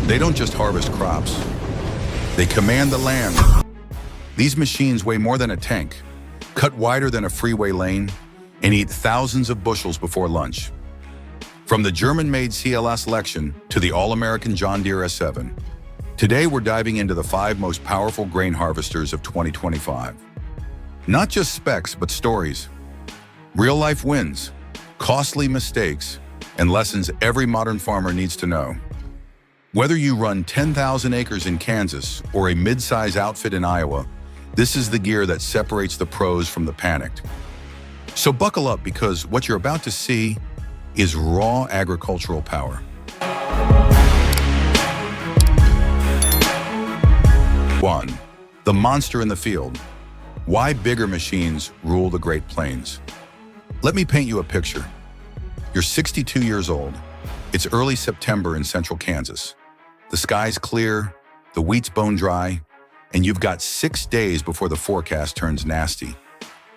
They don't just harvest crops. They command the land. These machines weigh more than a tank, cut wider than a freeway lane, and eat thousands of bushels before lunch. From the German-made CLAAS Lexion to the all-American John Deere S7, today we're diving into the 5 most powerful grain harvesters of 2025. Not just specs, but stories. Real-life wins, costly mistakes, and lessons every modern farmer needs to know. Whether you run 10,000 acres in Kansas or a mid-size outfit in Iowa, this is the gear that separates the pros from the panicked. So buckle up, because what you're about to see is raw agricultural power. 1. The monster in the field. Why bigger machines rule the Great Plains. Let me paint you a picture. You're 62 years old. It's early September in central Kansas. The sky's clear, the wheat's bone dry, and you've got 6 days before the forecast turns nasty.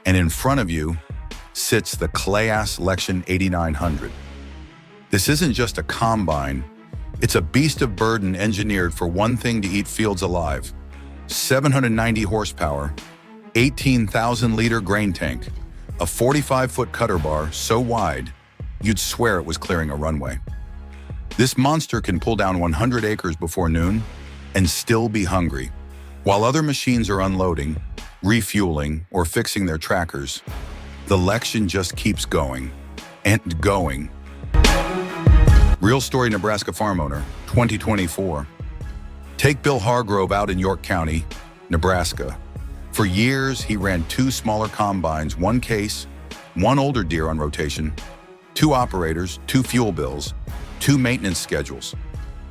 And in front of you sits the CLAAS Lexion 8900. This isn't just a combine, it's a beast of burden engineered for one thing: to eat fields alive. 790 horsepower, 18,000-liter grain tank, a 45-foot cutter bar so wide you'd swear it was clearing a runway. This monster can pull down 100 acres before noon and still be hungry. While other machines are unloading, refueling, or fixing their trackers, the Lexion just keeps going and going. Real story Nebraska farm owner, 2024. Take Bill Hargrove out in York County, Nebraska. For years, he ran 2 smaller combines, 1 case, 1 older Deere on rotation, 2 operators, 2 fuel bills, 2 maintenance schedules.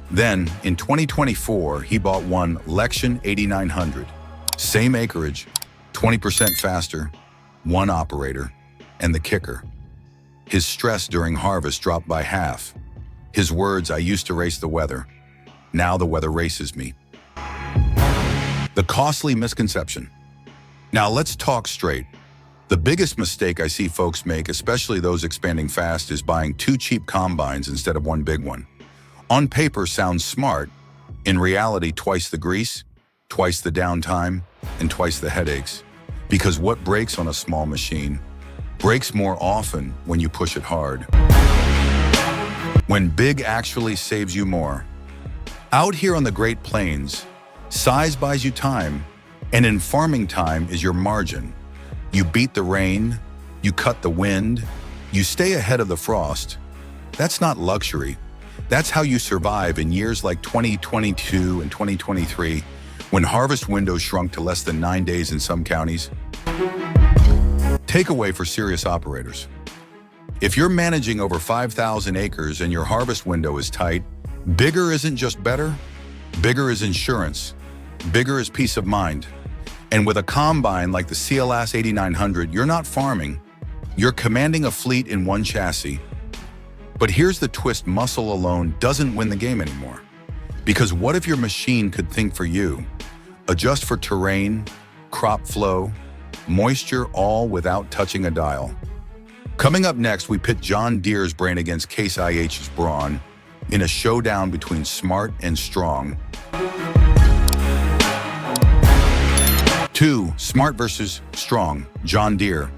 Then, in 2024, he bought one Lexion 8900. Same acreage, 20% faster, 1 operator, and the kicker: his stress during harvest dropped by half. His words: "I used to race the weather. Now the weather races me." The costly misconception. Now let's talk straight. The biggest mistake I see folks make, especially those expanding fast, is buying 2 cheap combines instead of 1 big one. On paper sounds smart. In reality, twice the grease, twice the downtime, and twice the headaches. Because what breaks on a small machine breaks more often when you push it hard. When big actually saves you more. Out here on the Great Plains, size buys you time, and in farming, time is your margin. You beat the rain, you cut the wind, you stay ahead of the frost. That's not luxury. That's how you survive in years like 2022 and 2023, when harvest windows shrunk to less than 9 days in some counties. Takeaway for serious operators. If you're managing over 5,000 acres and your harvest window is tight, bigger isn't just better, bigger is insurance, bigger is peace of mind. And with a combine like the CLAAS 8900, you're not farming, you're commanding a fleet in 1 chassis. But here's the twist: muscle alone doesn't win the game anymore. Because what if your machine could think for you, adjust for terrain, crop flow, moisture, all without touching a dial? Coming up next, we pit John Deere's brain against Case IH's brawn in a showdown between smart and strong. 2. Smart versus strong. John Deere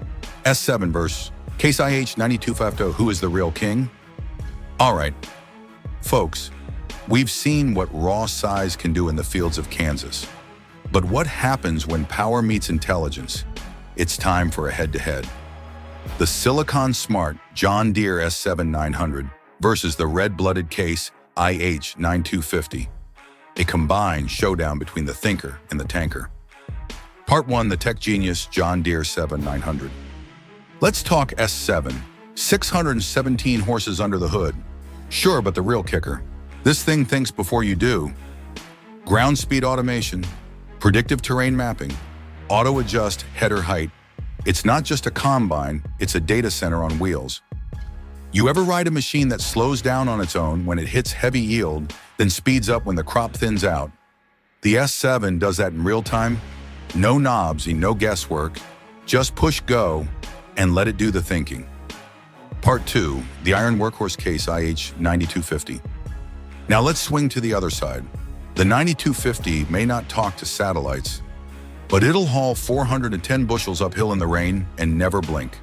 S7 versus Case IH 9250. Who is the real king? All right, folks, we've seen what raw size can do in the fields of Kansas. But what happens when power meets intelligence? It's time for a head-to-head. The Silicon Smart John Deere S7 900 versus the red-blooded Case IH 9250. A combined showdown between the thinker and the tanker. Part 1, the tech genius John Deere S7 900. Let's talk S7. 617 horses under the hood. Sure, but the real kicker: this thing thinks before you do. Ground speed automation, predictive terrain mapping, auto-adjust header height. It's not just a combine, it's a data center on wheels. You ever ride a machine that slows down on its own when it hits heavy yield, then speeds up when the crop thins out? The S7 does that in real time. No knobs and no guesswork. Just push go and let it do the thinking. Part 2, the iron workhorse Case IH 9250. Now let's swing to the other side. The 9250 may not talk to satellites, but it'll haul 410 bushels uphill in the rain and never blink.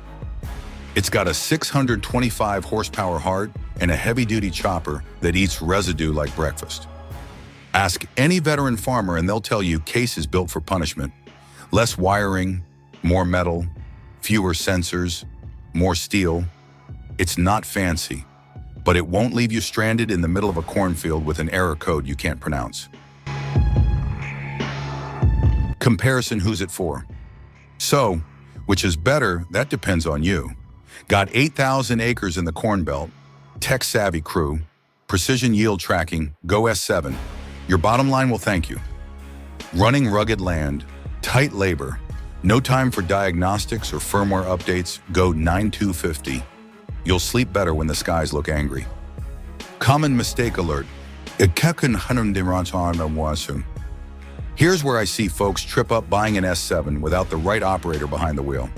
It's got a 625 horsepower heart and a heavy-duty chopper that eats residue like breakfast. Ask any veteran farmer and they'll tell you CLAAS is built for punishment. Less wiring, more metal, fewer sensors, more steel. It's not fancy, but it won't leave you stranded in the middle of a cornfield with an error code you can't pronounce. Comparison, who's it for? So, which is better, that depends on you. Got 8,000 acres in the Corn Belt, tech-savvy crew, precision yield tracking, go S7. Your bottom line will thank you. Running rugged land, tight labor, no time for diagnostics or firmware updates, go 9250. You'll sleep better when the skies look angry. Common mistake alert. Here's where I see folks trip up buying an S7 without the right operator behind the wheel.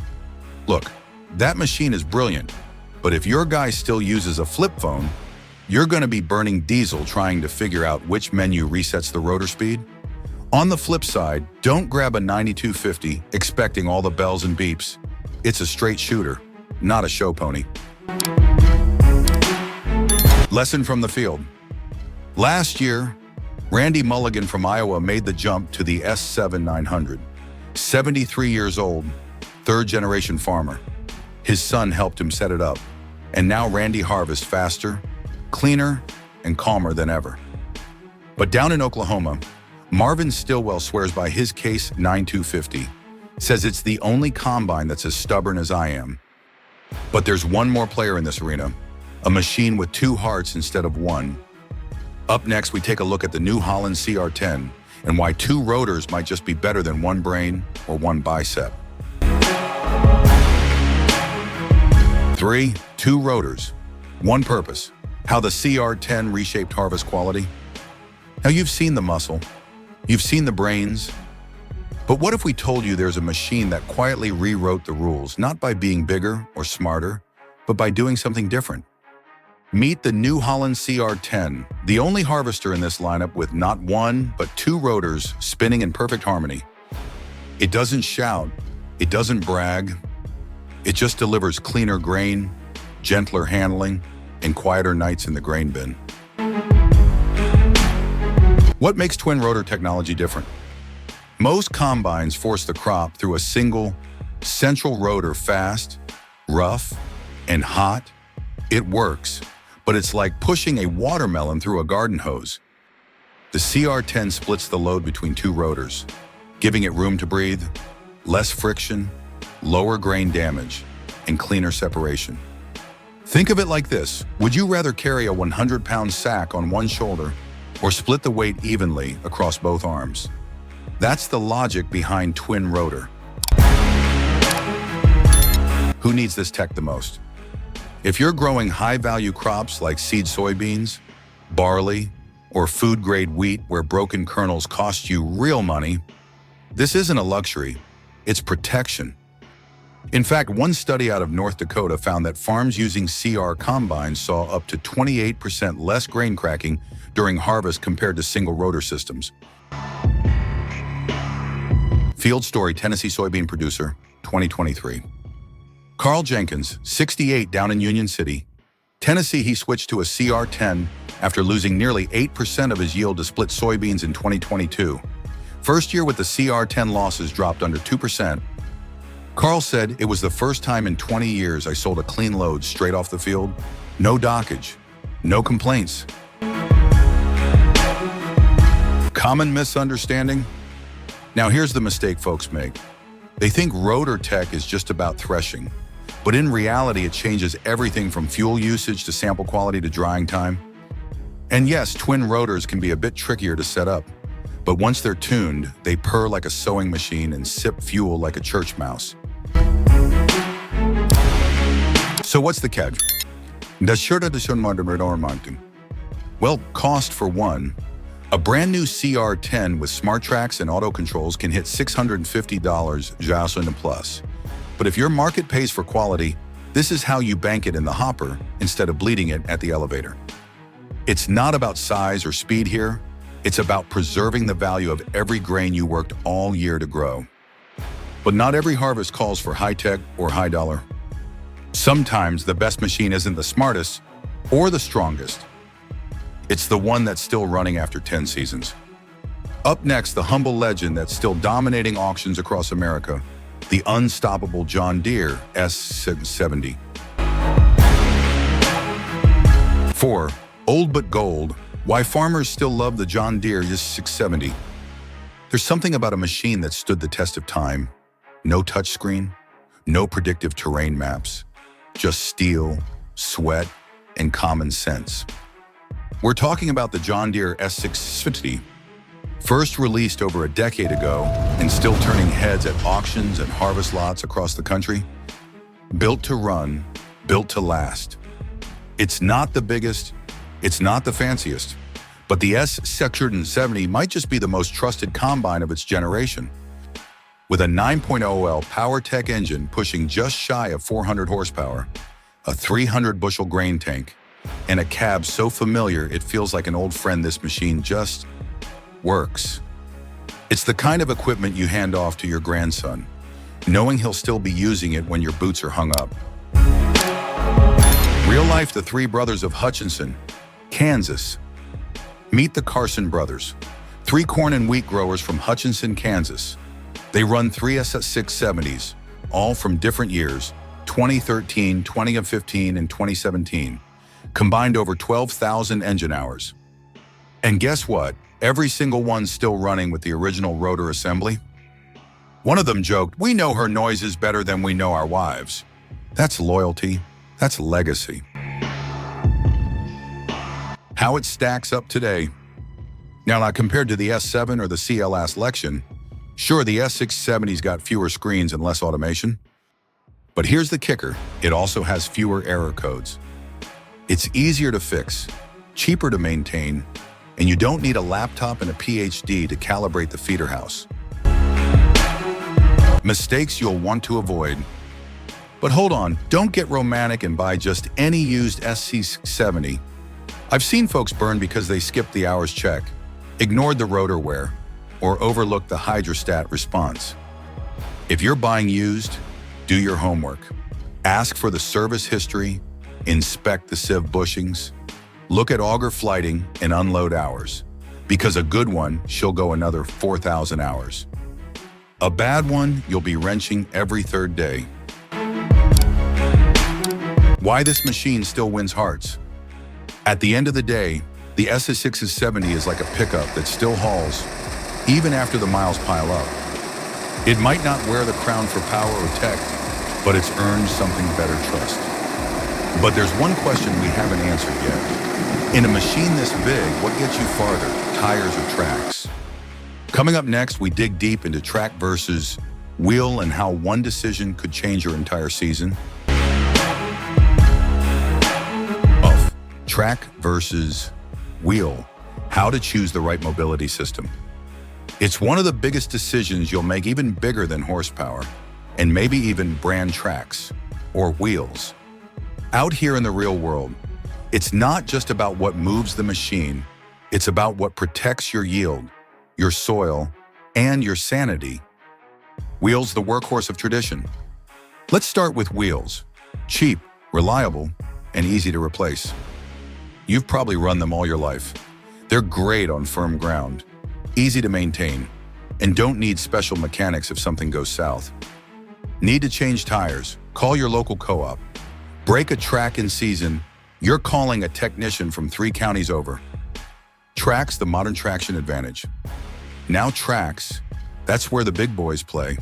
Look, that machine is brilliant, but if your guy still uses a flip phone, you're going to be burning diesel trying to figure out which menu resets the rotor speed. On the flip side, don't grab a 9250 expecting all the bells and beeps. It's a straight shooter, not a show pony. Lesson from the field. Last year, Randy Mulligan from Iowa made the jump to the S7 900. 73 years old, third-generation farmer. His son helped him set it up, and now Randy harvests faster, cleaner, and calmer than ever. But down in Oklahoma, Marvin Stillwell swears by his CLAAS 9250, says it's the only combine that's as stubborn as I am. But there's one more player in this arena, a machine with two hearts instead of one. Up next, we take a look at the new Holland CR10 and why two rotors might just be better than one brain or one bicep. 3, 2 rotors, one purpose. How the CR10 reshaped harvest quality. Now you've seen the muscle, you've seen the brains, but what if we told you there's a machine that quietly rewrote the rules, not by being bigger or smarter, but by doing something different? Meet the new Holland CR10, the only harvester in this lineup with not one, but two rotors spinning in perfect harmony. It doesn't shout, it doesn't brag, it just delivers cleaner grain, gentler handling, and quieter nights in the grain bin. What makes twin-rotor technology different? Most combines force the crop through a single, central rotor fast, rough, and hot. It works, but it's like pushing a watermelon through a garden hose. The CR10 splits the load between two rotors, giving it room to breathe, less friction, lower grain damage, and cleaner separation. Think of it like this. Would you rather carry a 100-pound sack on one shoulder or split the weight evenly across both arms? That's the logic behind twin rotor. Who needs this tech the most? If you're growing high-value crops like seed soybeans, barley, or food-grade wheat where broken kernels cost you real money, this isn't a luxury, it's protection. In fact, one study out of North Dakota found that farms using CR combines saw up to 28% less grain cracking during harvest compared to single rotor systems. Field Story Tennessee Soybean Producer, 2023. Carl Jenkins, 68, down in Union City, Tennessee. He switched to a CR10 after losing nearly 8% of his yield to split soybeans in 2022. First year with the CR10, losses dropped under 2%. Carl said, "It was the first time in 20 years I sold a clean load straight off the field. No dockage, no complaints." Common misunderstanding? Now here's the mistake folks make. They think rotor tech is just about threshing, but in reality it changes everything from fuel usage to sample quality to drying time. And yes, twin rotors can be a bit trickier to set up, but once they're tuned, they purr like a sewing machine and sip fuel like a church mouse. So what's the catch? Well, cost for one. A brand new CR10 with smart tracks and auto controls can hit $650 just in the plus. But if your market pays for quality, this is how you bank it in the hopper instead of bleeding it at the elevator. It's not about size or speed here. It's about preserving the value of every grain you worked all year to grow. But not every harvest calls for high-tech or high-dollar. Sometimes the best machine isn't the smartest or the strongest. It's the one that's still running after 10 seasons. Up next, the humble legend that's still dominating auctions across America, the unstoppable John Deere S7 Series. 4. Old but gold. Why farmers still love the John Deere S7 There's something about a machine that stood the test of time. No touchscreen, no predictive terrain maps, just steel, sweat, and common sense. We're talking about the John Deere S7 first released over a decade ago and still turning heads at auctions and harvest lots across the country. Built to run, built to last. It's not the biggest, it's not the fanciest, but the S7 might just be the most trusted combine of its generation. With a 9.0L PowerTech engine pushing just shy of 400 horsepower, a 300-bushel grain tank, and a cab so familiar it feels like an old friend, this machine just works. It's the kind of equipment you hand off to your grandson, knowing he'll still be using it when your boots are hung up. Real life, the three brothers of Hutchinson, Kansas. Meet the Carson brothers, three corn and wheat growers from Hutchinson, Kansas. They run three S670s, all from different years, 2013, 2015, and 2017, combined over 12,000 engine hours. And guess what? Every single one's still running with the original rotor assembly. One of them joked, "We know her noises better than we know our wives." That's loyalty. That's legacy. How it stacks up today. Now, compared to the S7 or the CLAAS Lexion, sure, the S670's got fewer screens and less automation. But here's the kicker. It also has fewer error codes. It's easier to fix, cheaper to maintain, and you don't need a laptop and a PhD to calibrate the feeder house. Mistakes you'll want to avoid. But hold on, don't get romantic and buy just any used SC70. I've seen folks burn because they skipped the hours check, ignored the rotor wear, or overlooked the hydrostat response. If you're buying used, do your homework. Ask for the service history, inspect the sieve bushings, look at auger flighting and unload hours, because a good one, she'll go another 4,000 hours. A bad one, you'll be wrenching every third day. Why this machine still wins hearts? At the end of the day, the S670 is like a pickup that still hauls, even after the miles pile up. It might not wear the crown for power or tech, but it's earned something better trust. But there's one question we haven't answered yet. In a machine this big, what gets you farther, tires or tracks? Coming up next, we dig deep into track versus wheel and how one decision could change your entire season. Track versus wheel, how to choose the right mobility system. It's one of the biggest decisions you'll make, even bigger than horsepower, and maybe even brand tracks or wheels. Out here in the real world, it's not just about what moves the machine, it's about what protects your yield, your soil, and your sanity. Wheels, the workhorse of tradition. Let's start with wheels. Cheap, reliable, and easy to replace. You've probably run them all your life. They're great on firm ground, easy to maintain, and don't need special mechanics if something goes south. Need to change tires? Call your local co-op. Break a track in season? You're calling a technician from 3 counties over. Tracks, the modern traction advantage. Now tracks, that's where the big boys play.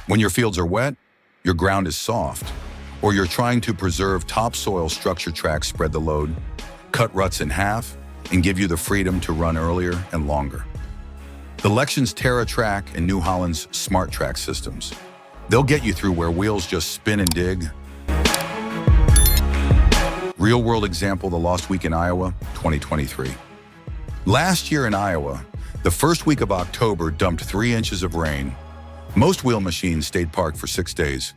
When your fields are wet, your ground is soft, or you're trying to preserve topsoil, structure tracks spread the load, cut ruts in half, and give you the freedom to run earlier and longer. The Lection's Terra Track and New Holland's Smart Track systems. They'll get you through where wheels just spin and dig. Real-world example, the Lost Week in Iowa, 2023. Last year in Iowa, the first week of October dumped 3 inches of rain. Most wheel machines stayed parked for 6 days,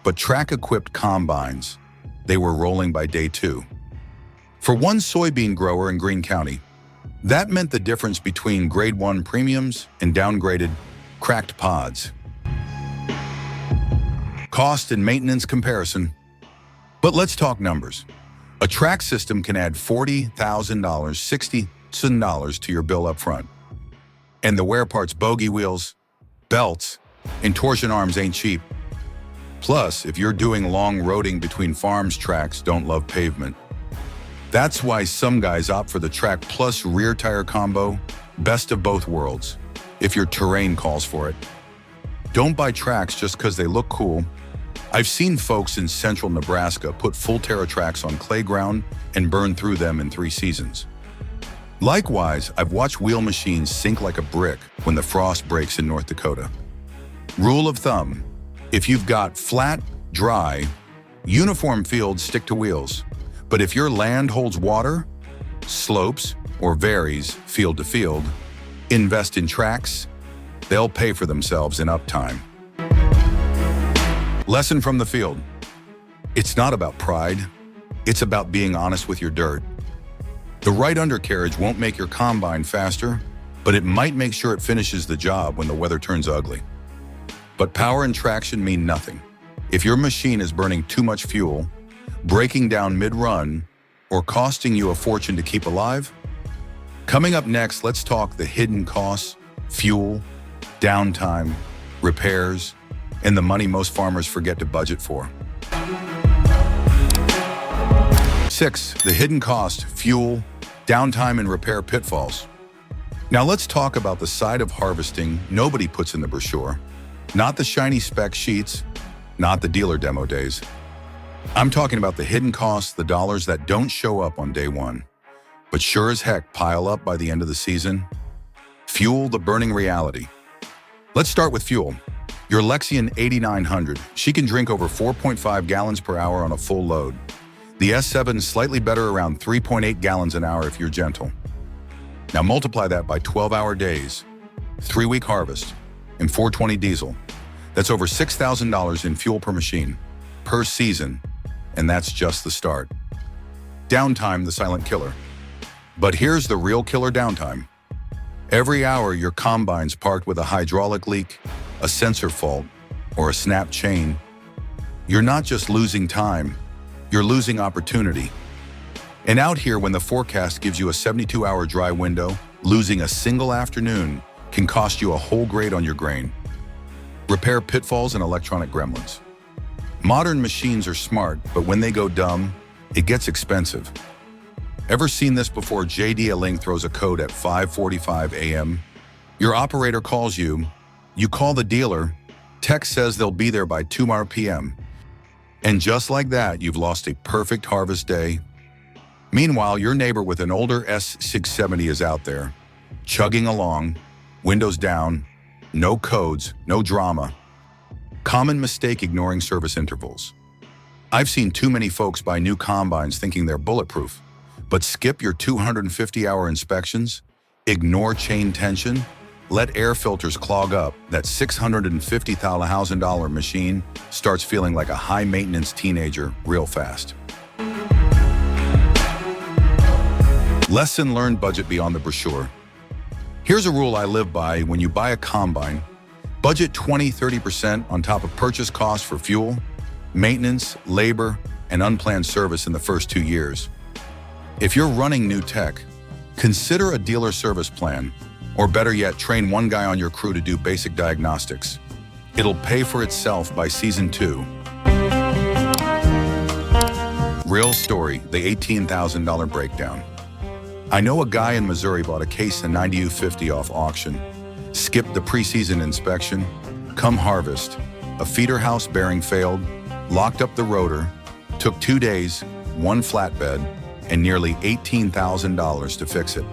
but track-equipped combines, they were rolling by day 2. For one soybean grower in Greene County, that meant the difference between grade 1 premiums and downgraded, cracked pods. Cost and maintenance comparison. But let's talk numbers. A track system can add $40,000, $60,000 to your bill up front. And the wear parts, bogie wheels, belts, and torsion arms ain't cheap. Plus, if you're doing long roading between farms, tracks don't love pavement. That's why some guys opt for the Track Plus rear tire combo, best of both worlds, if your terrain calls for it. Don't buy tracks just because they look cool. I've seen folks in central Nebraska put full Terra tracks on clay ground and burn through them in 3 seasons. Likewise, I've watched wheel machines sink like a brick when the frost breaks in North Dakota. Rule of thumb, if you've got flat, dry, uniform fields, stick to wheels. But if your land holds water, slopes, or varies field to field, invest in tracks. They'll pay for themselves in uptime. Lesson from the field. It's not about pride. It's about being honest with your dirt. The right undercarriage won't make your combine faster, but it might make sure it finishes the job when the weather turns ugly. But power and traction mean nothing. If your machine is burning too much fuel, breaking down mid-run, or costing you a fortune to keep alive? Coming up next, let's talk the hidden costs, fuel, downtime, repairs, and the money most farmers forget to budget for. 6. The hidden cost, fuel, downtime, and repair pitfalls. Now let's talk about the side of harvesting nobody puts in the brochure. Not the shiny spec sheets, not the dealer demo days. I'm talking about the hidden costs, the dollars that don't show up on day one, but sure as heck pile up by the end of the season. Fuel, the burning reality. Let's start with fuel. Your Lexion 8900, she can drink over 4.5 gallons per hour on a full load. The S7 is slightly better, around 3.8 gallons an hour if you're gentle. Now multiply that by 12-hour days, 3-week harvest, and 420 diesel. That's over $6,000 in fuel per machine, per season, and that's just the start. Downtime, the silent killer. But here's the real killer downtime. Every hour your combine's parked with a hydraulic leak, a sensor fault, or a snapped chain, you're not just losing time, you're losing opportunity. And out here, when the forecast gives you a 72-hour dry window, losing a single afternoon can cost you a whole grade on your grain. Repair pitfalls and electronic gremlins. Modern machines are smart, but when they go dumb, it gets expensive. Ever seen this before? JD throws a code at 5:45 a.m. Your operator calls you call the dealer, text says they'll be there by 2 p.m. And just like that, you've lost a perfect harvest day. Meanwhile, your neighbor with an older S670 is out there, chugging along, windows down, no codes, no drama. Common mistake, ignoring service intervals. I've seen too many folks buy new combines thinking they're bulletproof, but skip your 250-hour inspections, ignore chain tension, let air filters clog up. That $650,000 machine starts feeling like a high-maintenance teenager real fast. Lesson learned, budget beyond the brochure. Here's a rule I live by when you buy a combine. Budget 20-30% on top of purchase costs for fuel, maintenance, labor, and unplanned service in the first 2 years. If you're running new tech, consider a dealer service plan, or better yet, train one guy on your crew to do basic diagnostics. It'll pay for itself by season 2. Real story, the $18,000 breakdown. I know a guy in Missouri bought a case of 90U50 off auction, skipped the preseason inspection, come harvest, a feeder house bearing failed, locked up the rotor, took 2 days, 1 flatbed, and nearly $18,000 to fix it.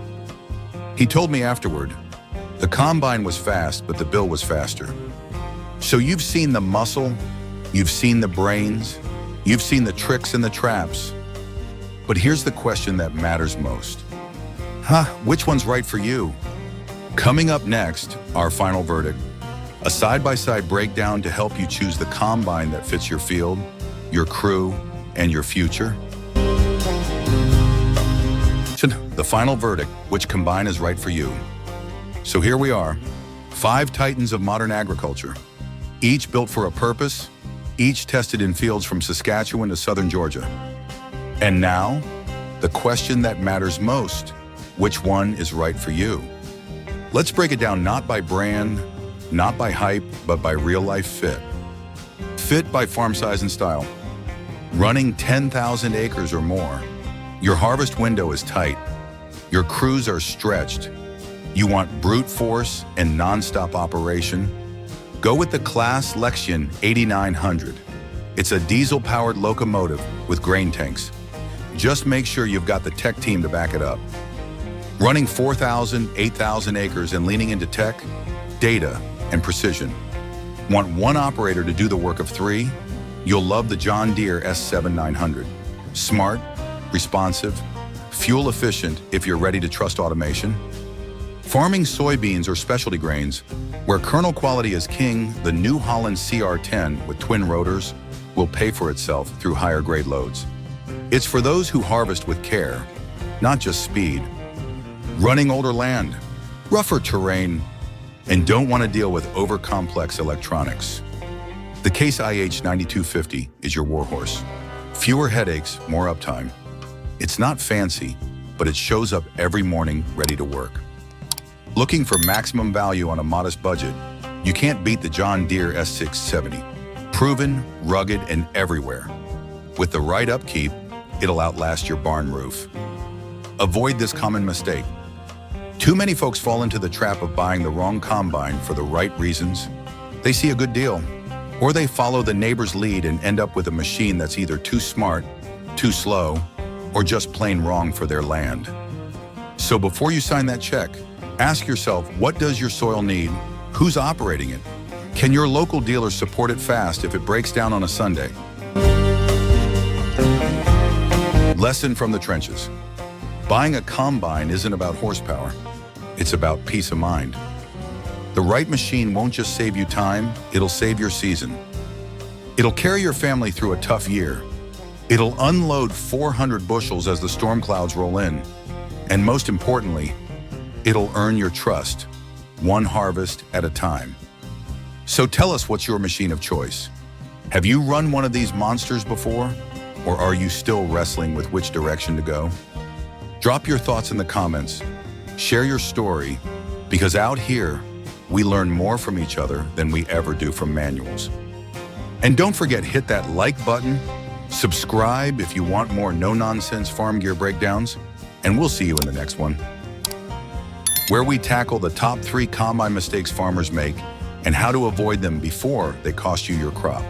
He told me afterward, the combine was fast, but the bill was faster. So you've seen the muscle, you've seen the brains, you've seen the tricks and the traps. But here's the question that matters most. Which one's right for you? Coming up next, our final verdict. A side-by-side breakdown to help you choose the combine that fits your field, your crew, and your future. The final verdict, which combine is right for you. So here we are, 5 titans of modern agriculture, each built for a purpose, each tested in fields from Saskatchewan to southern Georgia. And now, the question that matters most, which one is right for you? Let's break it down not by brand, not by hype, but by real-life fit. Fit by farm size and style. Running 10,000 acres or more, your harvest window is tight, your crews are stretched, you want brute force and non-stop operation? Go with the CLAAS Lexion 8900. It's a diesel-powered locomotive with grain tanks. Just make sure you've got the tech team to back it up. Running 4,000, 8,000 acres and leaning into tech, data, and precision. Want one operator to do the work of 3? You'll love the John Deere S7 900. Smart, responsive, fuel efficient if you're ready to trust automation. Farming soybeans or specialty grains, where kernel quality is king, the new Holland CR10 with twin rotors will pay for itself through higher grade loads. It's for those who harvest with care, not just speed. Running older land, rougher terrain, and don't want to deal with over-complex electronics. The Case IH 9250 is your warhorse. Fewer headaches, more uptime. It's not fancy, but it shows up every morning ready to work. Looking for maximum value on a modest budget, you can't beat the John Deere S670. Proven, rugged, and everywhere. With the right upkeep, it'll outlast your barn roof. Avoid this common mistake. Too many folks fall into the trap of buying the wrong combine for the right reasons. They see a good deal, or they follow the neighbor's lead and end up with a machine that's either too smart, too slow, or just plain wrong for their land. So before you sign that check, ask yourself, what does your soil need? Who's operating it? Can your local dealer support it fast if it breaks down on a Sunday? Lesson from the trenches. Buying a combine isn't about horsepower. It's about peace of mind. The right machine won't just save you time, it'll save your season. It'll carry your family through a tough year. It'll unload 400 bushels as the storm clouds roll in. And most importantly, it'll earn your trust, one harvest at a time. So tell us, what's your machine of choice? Have you run one of these monsters before? Or are you still wrestling with which direction to go? Drop your thoughts in the comments. Share your story, because out here, we learn more from each other than we ever do from manuals. And don't forget, hit that like button, subscribe if you want more no-nonsense farm gear breakdowns, and we'll see you in the next one, where we tackle the top 3 combine mistakes farmers make and how to avoid them before they cost you your crop.